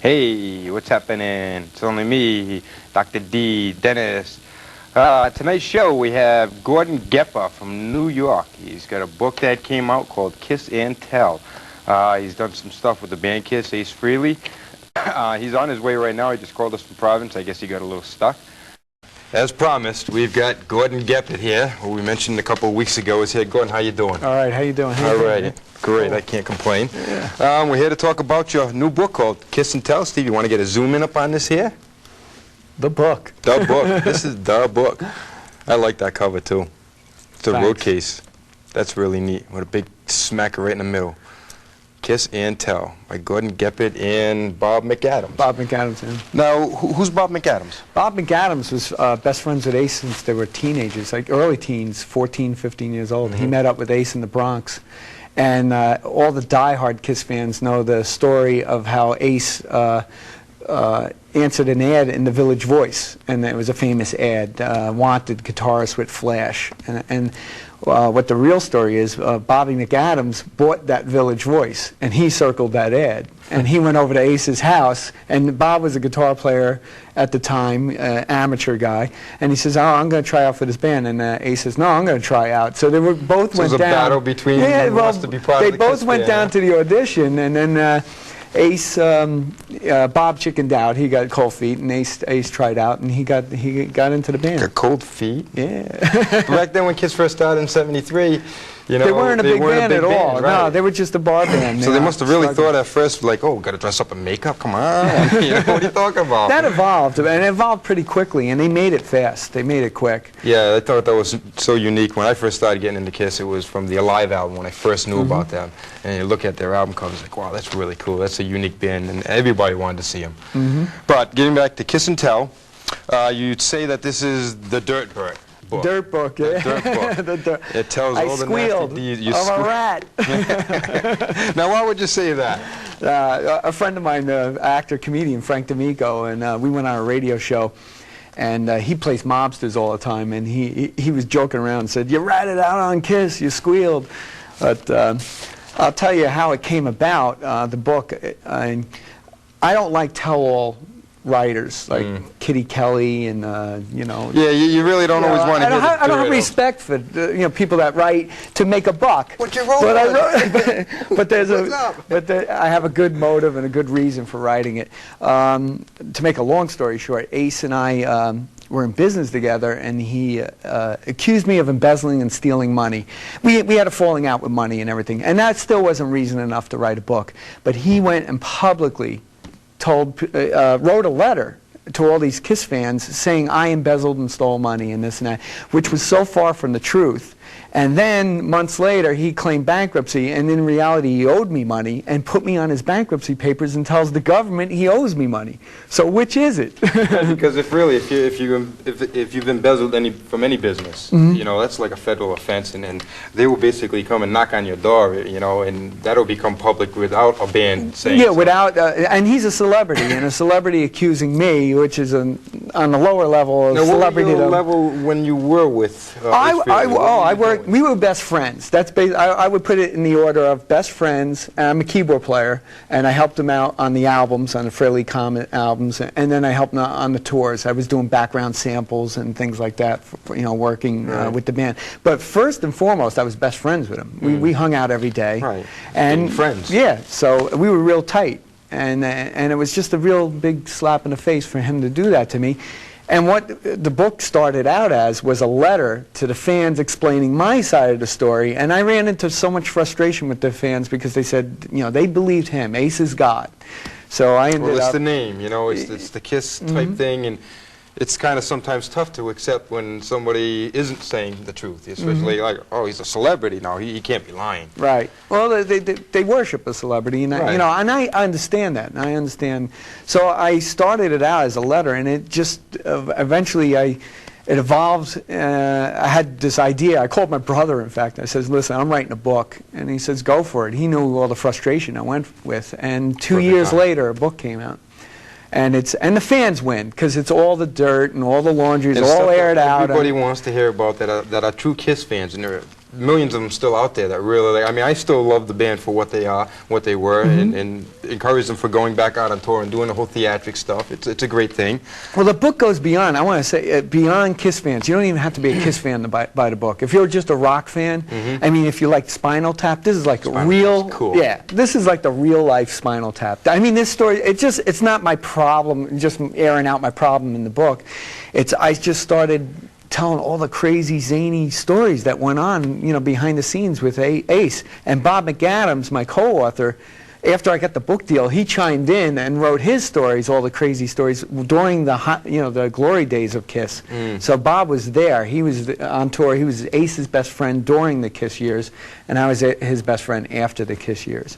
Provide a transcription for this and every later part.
Hey, what's happening? It's only me, Dr. D, Dennis. Tonight's show we have Gordon Gebert from New York. He's got a book that came out called Kiss and Tell. He's done some stuff with the band Kiss, Ace Frehley. He's on his way right now. He just called us from Providence. I guess he got a little stuck. As promised, we've got Gordon Gebert here, who we mentioned a couple of weeks ago is here. Gordon, how you doing? All right, how you doing? All right, great. Cool. I can't complain. Yeah. We're here to talk about your new book called Kiss and Tell. Steve, you want to get a zoom in up on this here? The book. The book. This is the book. I like that cover, too. It's a road case. That's really neat, with a big smacker right in the middle. Kiss and Tell by Gordon Gebert and Bob McAdams. Bob McAdams, yeah. Now, who's Bob McAdams? Bob McAdams was best friends with Ace since they were teenagers, like early teens, 14, 15 years old. He met up with Ace in the Bronx. And all the diehard Kiss fans know the story of how Ace answered an ad in the Village Voice, and it was a famous ad, wanted guitarist with flash. And what the real story is, Bobby McAdams bought that Village Voice, and he circled that ad. And he went over to Ace's house, and Bob was a guitar player at the time, amateur guy, and he says, "Oh, I'm going to try out for this band." And Ace says, "No, I'm going to try out." So they were both went down. So it was a battle between them who wants to be part of the Kiss band. They both went down to the audition, and then Ace, Bob chickened out. He got cold feet, and Ace tried out, and he got into the band. Got cold feet? Yeah. Back then, when Kiss first started in '73, you know, they weren't a big band at all. Right. No, they were just a bar band. So they must have really thought at first, like, "Oh, got to dress up in makeup? Come on!" You know, what are you talking about? That evolved, and it evolved pretty quickly, and they made it fast. They made it quick. Yeah, I thought that was so unique. When I first started getting into Kiss, it was from the Alive album when I first knew about them. And you look at their album covers, like, wow, that's really cool. That's a unique band, and everybody wanted to see them. But getting back to Kiss and Tell, you'd say that this is the Dirt Book. Dirt book, yeah. Dirt book. It tells all the squealed nasty deeds. of a rat. Now, why would you say that? A friend of mine, actor, comedian, Frank D'Amico, and we went on a radio show, and he plays mobsters all the time, and he was joking around and said, "You ratted out on Kiss, you squealed." But I'll tell you how it came about, the book. I don't like tell-all writers like Kitty Kelly and you know. Yeah, you really don't always want to hear I don't have respect for you know, people that write to make a buck. What you wrote? But I have a good motive and a good reason for writing it. To make a long story short, Ace and I were in business together, and he accused me of embezzling and stealing money. We had a falling out with money and everything, and that still wasn't reason enough to write a book. But he went and publicly wrote a letter to all these Kiss fans saying I embezzled and stole money and this and that, which was so far from the truth. And then months later, he claimed bankruptcy, and in reality, he owed me money and put me on his bankruptcy papers and tells the government he owes me money. So which is it? Because if you've embezzled from any business, you know, that's like a federal offense, and they will basically come and knock on your door, you know, and that'll become public without a band saying. Yeah, without, and he's a celebrity, and a celebrity accusing me, which is on the lower level of celebrity. What was your level when you were with? I worked. We were best friends. That's I would put it in the order of best friends. And I'm a keyboard player, and I helped him out on the albums, on the Frehley Comet albums, and then I helped him out on the tours. I was doing background samples and things like that, you know, working with the band. But first and foremost, I was best friends with him. We hung out every day. Right. And friends. Yeah. So we were real tight, and it was just a real big slap in the face for him to do that to me. And what the book started out as was a letter to the fans explaining my side of the story. And I ran into so much frustration with the fans because they said, you know, they believed him. Ace is God. So I ended up... Well, it's the name, you know, it's the Kiss type thing. And it's kind of sometimes tough to accept when somebody isn't saying the truth, especially like, oh, he's a celebrity now, he can't be lying. Right. Well, they worship a celebrity, and you know, and I understand that, and I understand. So I started it out as a letter, and it just eventually it evolved. I had this idea. I called my brother, in fact. I says, "Listen, I'm writing a book," and he says, "Go for it." He knew all the frustration I went with, and 2 years later, a book came out. And the fans win because it's all the dirt and all the laundry is all aired out. Everybody wants to hear about that are true Kiss fans, and millions of them still out there that really, like, I mean, I still love the band for what they are, what they were, and encourage them for going back out on tour and doing the whole theatric stuff. It's a great thing. Well, the book goes beyond, I want to say, beyond Kiss fans. You don't even have to be a Kiss fan to buy the book. If you're just a rock fan, I mean, if you like Spinal Tap, this is like a real, cool. Yeah, this is like the real life Spinal Tap. I mean, this story, it's not my problem, just airing out my problem in the book. I just started telling all the crazy, zany stories that went on, you know, behind the scenes with Ace. And Bob McAdams, my co-author, after I got the book deal, he chimed in and wrote his stories, all the crazy stories, during the, you know, the glory days of Kiss. So Bob was there. He was on tour. He was Ace's best friend during the Kiss years, and I was his best friend after the Kiss years.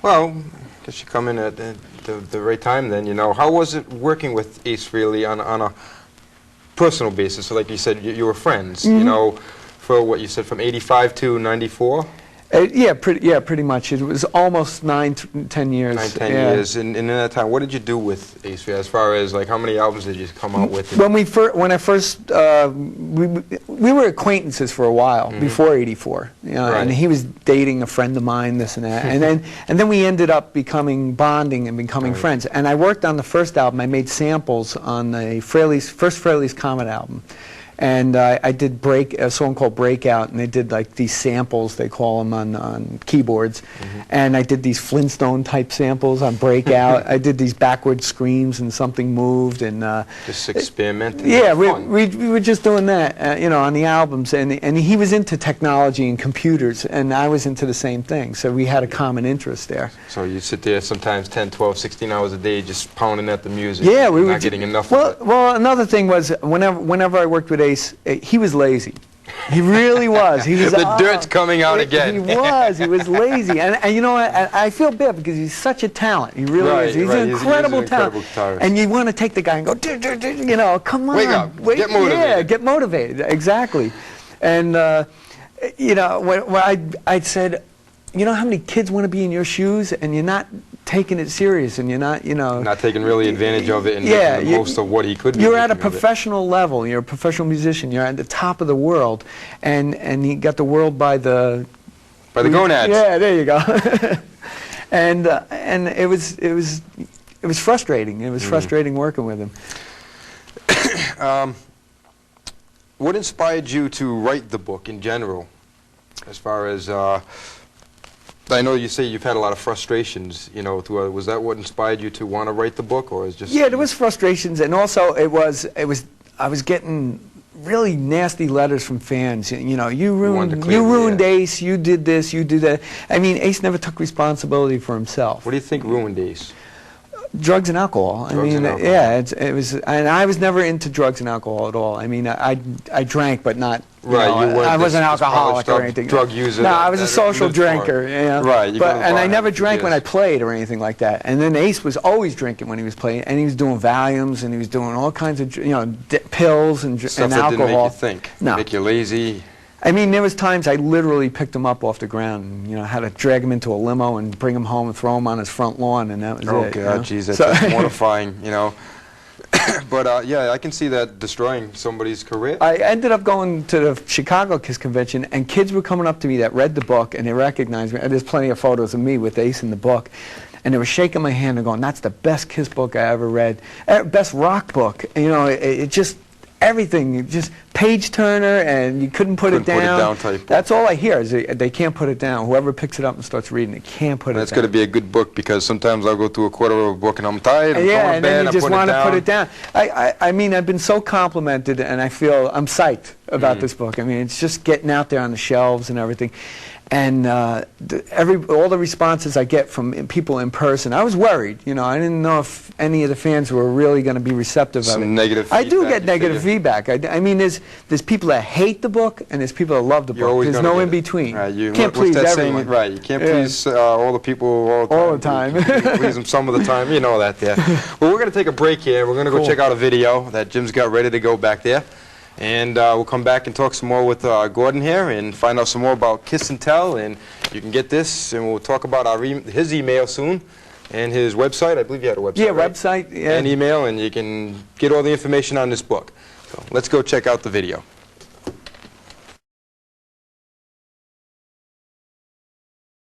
Well, I guess you come in at the right time then, you know. How was it working with Ace Frehley on a personal basis? So like you said, you were friends, you know, for what you said, from 85 to 94? Yeah, pretty much. It was almost 9-10 years. 9-10 years. And in that time, what did you do with Ace Frehley, as far as, like, how many albums did you come out with? When I first, we were acquaintances for a while, before 84. You know, and he was dating a friend of mine, this and that. and then we ended up bonding and becoming friends. And I worked on the first album. I made samples on the first Frehley's Comet album. And I did a song called Breakout, and they did like these samples, they call them, on keyboards. And I did these Flintstone type samples on Breakout. I did these backward screams and something moved, and just experimenting. Yeah, we were just doing that, you know, on the albums. And he was into technology and computers, and I was into the same thing. So we had a common interest there. So you sit there sometimes 10, 12, 16 hours a day just pounding at the music. Yeah, we were not getting enough of it. Well, another thing was whenever I worked with Ace, he was lazy. He really was. He was. The dirt's coming out again. He was lazy, and you know what? I feel bad because he's such a talent. He really is. He's an incredible talent. And you want to take the guy and go, you know, come on, wake up, get motivated. Yeah, get motivated. Exactly. And you know, when I'd said, you know how many kids want to be in your shoes, and you're not taking it serious, and you're not, you know, not taking really advantage of it, and making the most of what he could be. You're at a professional level. You're a professional musician. You're at the top of the world, and he got the world by the gonads. Yeah, there you go. and it was frustrating. It was frustrating working with him. What inspired you to write the book in general, as far as? I know you say you've had a lot of frustrations, you know, was that what inspired you to want to write the book, or is just? Yeah, there was frustrations, and also I was getting really nasty letters from fans. You know, you ruined Ace, you did this, you did that. I mean, Ace never took responsibility for himself. What do you think ruined Ace? Drugs and alcohol. Yeah, it was, and I was never into drugs and alcohol at all. I mean, I drank, but not. I wasn't an alcoholic or anything. Drug user. No, I was a social drinker. You know? Right. And I never drank when I played or anything like that. And then Ace was always drinking when he was playing, and he was doing Valiums, and he was doing all kinds of, you know, pills and stuff and that alcohol. Didn't make you think. No. Make you lazy. I mean, there was times I literally picked him up off the ground, and, you know, had to drag him into a limo and bring him home and throw him on his front lawn, and that was it. Oh, God, geez, that's just mortifying, you know. But, yeah, I can see that destroying somebody's career. I ended up going to the Chicago Kiss convention, and kids were coming up to me that read the book, and they recognized me. And there's plenty of photos of me with Ace in the book. And they were shaking my hand and going, that's the best Kiss book I ever read. Best rock book. And, you know, it just... everything, just page turner, and you couldn't put it down. That's all I hear is they can't put it down. Whoever picks it up and starts reading it can't put it down. That's got to be a good book, because sometimes I'll go through a quarter of a book and I'm tired. And then you just want to put it down. I mean, I've been so complimented, and I feel I'm psyched about this book. I mean, it's just getting out there on the shelves and everything. And all the responses I get from people in person, I was worried. You know, I didn't know if any of the fans were really going to be receptive of it. Some negative feedback. I do get negative feedback. I mean, there's people that hate the book, and there's people that love the book. There's no in between. You can't please everyone. Right, you can't please all the people all the time. You can please them some of the time. You know that there. Well, we're going to take a break here. We're going to go check out a video that Jim's got ready to go back there. And we'll come back and talk some more with Gordon here and find out some more about Kiss and Tell. And you can get this, and we'll talk about his email soon and his website. I believe you had a website. Yeah, right? Website. Yeah. And email, and you can get all the information on this book. So let's go check out the video.